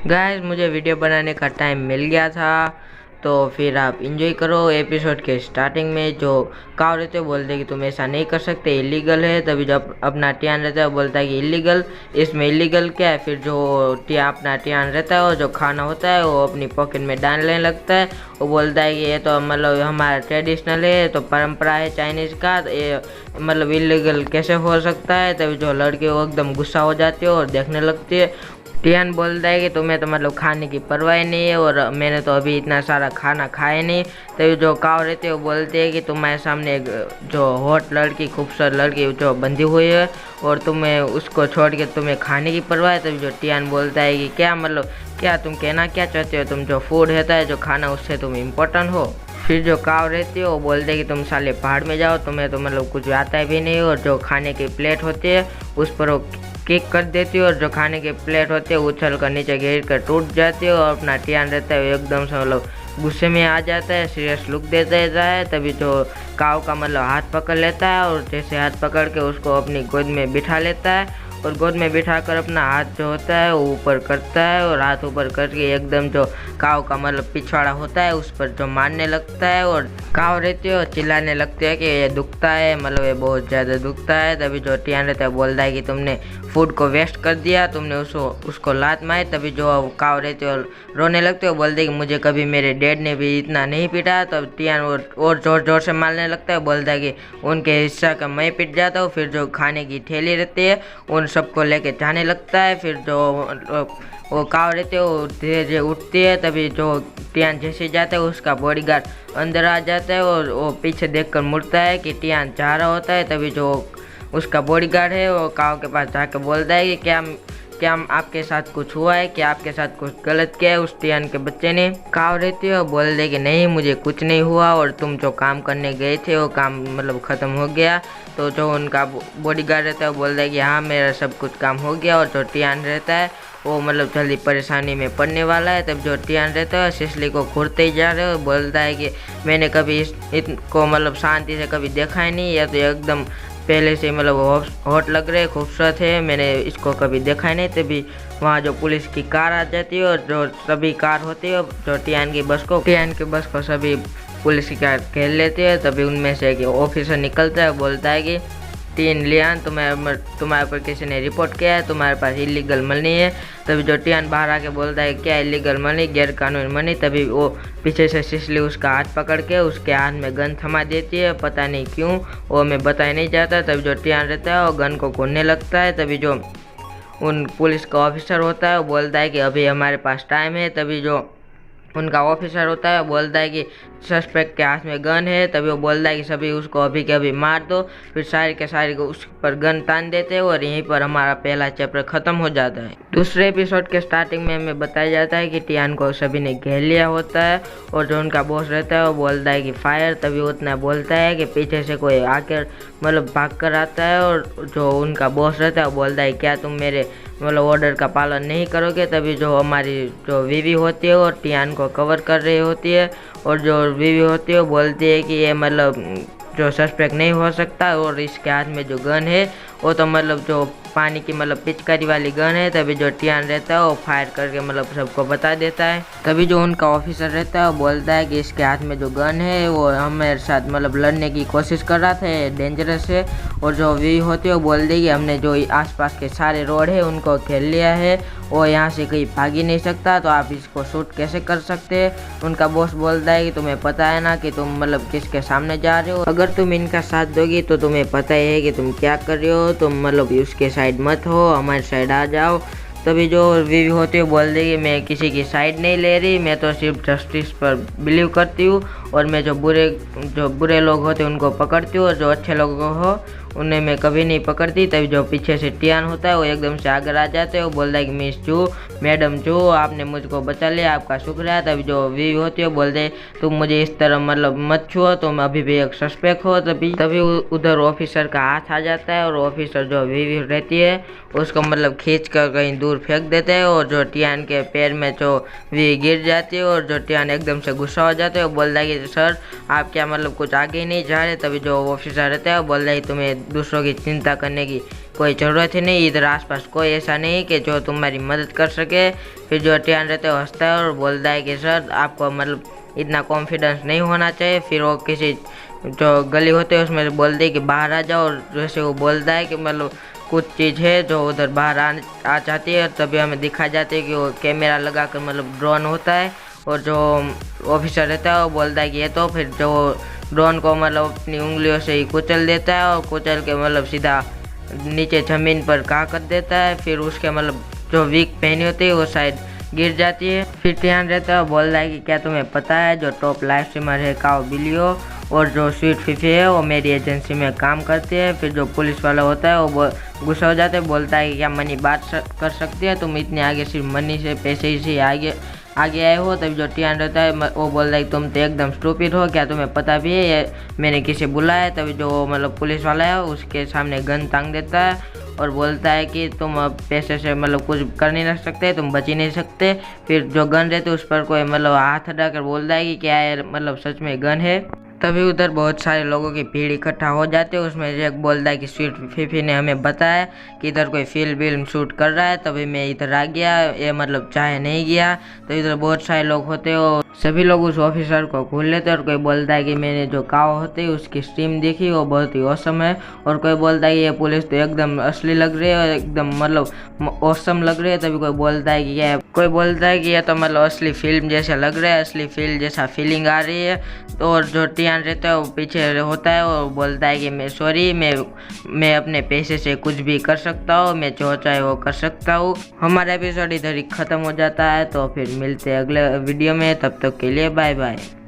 Guys मुझे video बनाने का टाइम मिल गया था, तो फिर आप इंजॉय करो। एपिसोड के स्टार्टिंग में जो काव रहते हो बोलते कि तुम ऐसा नहीं कर सकते, इलीगल है। तभी जब अपना टियान रहता है बोलता है कि इलीगल, इसमें इलीगल क्या है। फिर जो अपना टियान रहता है और जो खाना होता है वो अपनी पॉकेट में डालने लगता है। वो बोलता है कि ये तो मतलब हमारा ट्रेडिशनल है, तो परंपरा है चाइनीज़ का, तो ये मतलब इलीगल कैसे हो सकता है। तभी जो लड़की वो एकदम गुस्सा हो जाती है और देखने लगती है। टियान बोलता है कि तुम्हें तो मतलब खाने की परवाह नहीं है और मैंने तो अभी इतना सारा खाना खाया नहीं। तो जो काव रहते हैं वो बोलते हैं कि तुम्हारे सामने एक जो हॉट लड़की, खूबसूरत लड़की जो बंधी हुई है और तुम्हें उसको छोड़ के तुम्हें खाने की परवाह है। तभी जो टियान बोलता है कि क्या मतलब, क्या तुम कहना क्या चाहते हो, तुम जो फूड रहता है जो खाना उससे तुम इम्पोर्टेंट हो। फिर जो काव रहती है वो बोलते हैं कि तुम साले पहाड़ में जाओ, तुम्हें तो मतलब कुछ आता भी नहीं। और जो खाने की प्लेट होती है उस पर वो किक कर देती है और जो खाने की प्लेट होती है उछल कर नीचे गिर कर टूट जाती है। और अपना टियान रहता है एकदम से मतलब गुस्से में आ जाता है, सीरियस लुक दे देता है। तभी जो काव का मतलब हाथ पकड़ लेता है और जैसे हाथ पकड़ के उसको अपनी गोद में बिठा लेता है और गोद में बिठाकर अपना हाथ जो होता है वो ऊपर करता है और हाथ ऊपर करके एकदम जो काव का मतलब पिछवाड़ा होता है उस पर जो मारने लगता है। और काव रहती है और चिल्लाने लगती है कि ये दुखता है, मतलब ये बहुत ज़्यादा दुखता है। तभी जो टियान रहता है बोलता है कि तुमने फूड को वेस्ट कर दिया, तुमने उसको लात मारी। तभी जो काव रहती है और रोने लगते हो, बोलते कि मुझे कभी मेरे डैड ने भी इतना नहीं पीटा। तो टियान और जोर जोर से मारने लगता है, बोलता है कि उनके हिस्सा का मैं पिट जाता हूँ। फिर जो खाने की ठेली रहती है उन सबको लेके जाने लगता है। फिर जो वो काव रहते है वो धीरे धीरे उठती है। तभी जो टियान जैसे जाता है उसका बॉडीगार्ड अंदर आ जाता है और वो पीछे देखकर मुड़ता है कि टियान जा रहा होता है। तभी जो उसका बॉडीगार्ड है वो काव के पास जाकर बोलता है कि क्या आपके साथ कुछ हुआ है, क्या आपके साथ कुछ गलत किया है उस टियान के बच्चे ने। काव रहती है बोल दे कि नहीं मुझे कुछ नहीं हुआ और तुम जो काम करने गए थे वो काम मतलब ख़त्म हो गया। तो जो उनका बॉडीगार्ड रहता है वो बोलता है कि हाँ मेरा सब कुछ काम हो गया। और जो टियान रहता है वो मतलब जल्दी परेशानी में पड़ने वाला है। तब जो टियान रहता है सिसली को घूरते ही जा रहे हो, बोलता है कि मैंने कभी इनको मतलब शांति से कभी देखा ही नहीं, या तो एकदम पहले से मतलब हॉट लग रहे, खूबसूरत है, मैंने इसको कभी देखा ही नहीं। तभी वहाँ जो पुलिस की कार आ जाती है और जो सभी कार होती है जो टियान की बस को सभी पुलिस की कार घेर लेते हैं। तभी उनमें से एक ऑफिसर निकलता है, बोलता है कि टियान लियान तुम्हारे ऊपर किसी ने रिपोर्ट किया है, तुम्हारे पास इलीगल मनी है। तभी जो टियान बाहर आके बोलता है क्या इलीगल मनी, गैर कानूनी मनी। तभी वो पीछे से सिसली उसका हाथ पकड़ के उसके हाथ में गन थमा देती है, पता नहीं क्यों, वो मैं बताया नहीं चाहता। तभी जो टियान रहता है वो गन को घूरने लगता है। तभी जो उन पुलिस का ऑफिसर होता है वो बोलता है कि अभी हमारे पास टाइम है। तभी जो उनका ऑफिसर होता है बोलता है कि सस्पेक्ट के हाथ में गन है। तभी वो बोलता है कि सभी उसको अभी के अभी मार दो। फिर सारे के सारे को उस पर गन तान देते हैं और यहीं पर हमारा पहला चैप्टर खत्म हो जाता है। दूसरे एपिसोड के स्टार्टिंग में हमें बताया जाता है कि टियान को सभी ने घेर लिया होता है और जो उनका बॉस रहता है वो बोलता है कि फायर। तभी वो उतना बोलता है कि पीछे से कोई आकर मतलब भाग कर आता है और जो उनका बॉस रहता है वो बोलता है क्या तुम मेरे मतलब ऑर्डर का पालन नहीं करोगे। तभी जो हमारी जो बीवी होती है और टियान को कवर कर रही होती है और जो बीवी होती है वो बोलती है कि ये मतलब जो सस्पेक्ट नहीं हो सकता और इसके हाथ में जो गन है वो तो मतलब जो पानी की मतलब पिचकारी वाली गन है। तभी जो टियान रहता है वो फायर करके मतलब सबको बता देता है। तभी जो उनका ऑफिसर रहता है वो बोलता है कि इसके हाथ में जो गन है वो हमारे साथ मतलब लड़ने की कोशिश कर रहा था, डेंजरस है। और जो वी होती है वो बोल देगी हमने जो आसपास के सारे रोड है उनको घेर लिया है, वो यहाँ से कहीं भाग ही नहीं सकता, तो आप इसको शूट कैसे कर सकते हैं। उनका बॉस बोलता है कि तुम्हें पता है ना कि तुम मतलब किसके सामने जा रहे हो, अगर तुम इनका साथ दोगी तो तुम्हें पता ही है कि तुम क्या कर रहे हो, तुम मतलब उसके साइड मत हो, हमारी साइड आ जाओ। तभी जो वीवी होती है बोल देगी मैं किसी की साइड नहीं ले रही, मैं तो सिर्फ जस्टिस पर बिलीव करती हूँ और मैं जो बुरे लोग होते हैं उनको पकड़ती हूँ और जो अच्छे लोग हो उन्हें मैं कभी नहीं पकड़ती। तभी जो पीछे से टियान होता है वो एकदम से आगे आ जाते हैं, वो बोलता है कि मिस जू, मैडम जू, आपने मुझको बचा लिया, आपका शुक्रिया। तभी जो वीवी होती है बोलते तुम मुझे इस तरह मतलब मत छुओ, तुम अभी भी एक सस्पेक्ट हो। तभी उधर ऑफिसर का हाथ आ जाता है और ऑफिसर जो वीवी रहती है उसको मतलब खींच कर कहीं दूर फेंक देते हैं और जो टियान के पैर में जो वी गिर जाती है और जो टियान एकदम से गुस्सा हो जाते है, वो बोलता है कि सर आप क्या मतलब कुछ आगे ही नहीं जा रहे। तभी जो ऑफिसर रहता है वो बोलता है तुम्हें दूसरों की चिंता करने की कोई ज़रूरत ही नहीं, इधर आसपास कोई ऐसा नहीं कि जो तुम्हारी मदद कर सके। फिर जो टियान रहता है हंसता है और बोलता है कि सर आपको मतलब इतना कॉन्फिडेंस नहीं होना चाहिए। फिर वो किसी जो गली होते है उसमें बोलते है कि बाहर आ जाओ, और जैसे वो बोलता है कि मतलब कुछ चीज़ है जो उधर बाहर आ जाती है, तभी हमें दिखा जाती है कि वो कैमरा लगा कर मतलब ड्रोन होता है, और जो ऑफिसर रहता है वो बोलता है कि ये तो, फिर जो ड्रोन को मतलब अपनी उंगलियों से ही कुचल देता है, और कुचल के मतलब सीधा नीचे ज़मीन पर कहा कर देता है। फिर उसके मतलब जो विग पहनी होती है वो शायद गिर जाती है। फिर ध्यान रहता है बोल रहा है कि क्या तुम्हें पता है जो टॉप लाइव स्ट्रीमर है काओ बिलियो और जो स्वीट फीफी है वो मेरी एजेंसी में काम करती है। फिर जो पुलिस वाला होता है वो गुस्सा हो जाता है, बोलता है कि क्या मनी बात कर सकती है, तुम इतने आगे सिर्फ मनी से पैसे से आगे आए हो। तभी जो टियान रहता है वो बोल रहा है तुम तो एकदम स्टूपिड हो, क्या तुम्हें पता भी है ये मैंने किसे बुलाया है। तभी जो मतलब पुलिस वाला है उसके सामने गन टांग देता है और बोलता है कि तुम अब पैसे से मतलब कुछ कर नहीं सकते, तुम बच ही नहीं सकते। फिर जो गन रहते उस पर कोई मतलब हाथ हटाकर बोलता है कि क्या है मतलब सच में गन है। तभी उधर बहुत सारे लोगों की भीड़ इकट्ठा हो जाते हैं। उसमें जैक बोलता है कि स्वीट फीफी ने हमें बताया कि इधर कोई फिल्म शूट कर रहा है, तभी मैं इधर आ गया, ये मतलब चाहे नहीं गया। तो इधर बहुत सारे लोग होते हो, सभी लोग उस ऑफिसर को घूर लेते हैं, और कोई बोलता है कि मैंने जो काओ होते है उसकी स्ट्रीम देखी वो बहुत ही औसम है, और कोई बोलता है कि ये पुलिस तो एकदम असली लग रही है और एकदम मतलब औसम लग रही है। तभी कोई बोलता है कि ये तो मतलब असली फिल्म जैसा लग रहा है, असली फिल्म जैसा फीलिंग आ रही है। तो और जो टियान रहता है वो पीछे होता है, वो बोलता है कि मैं अपने पैसे से कुछ भी कर सकता हूँ, मैं जो चाहे वो कर सकता हूँ। हमारा एपिसोड इधर ही ख़त्म हो जाता है, तो फिर मिलते हैं अगले वीडियो में, तब तक के लिए बाय बाय।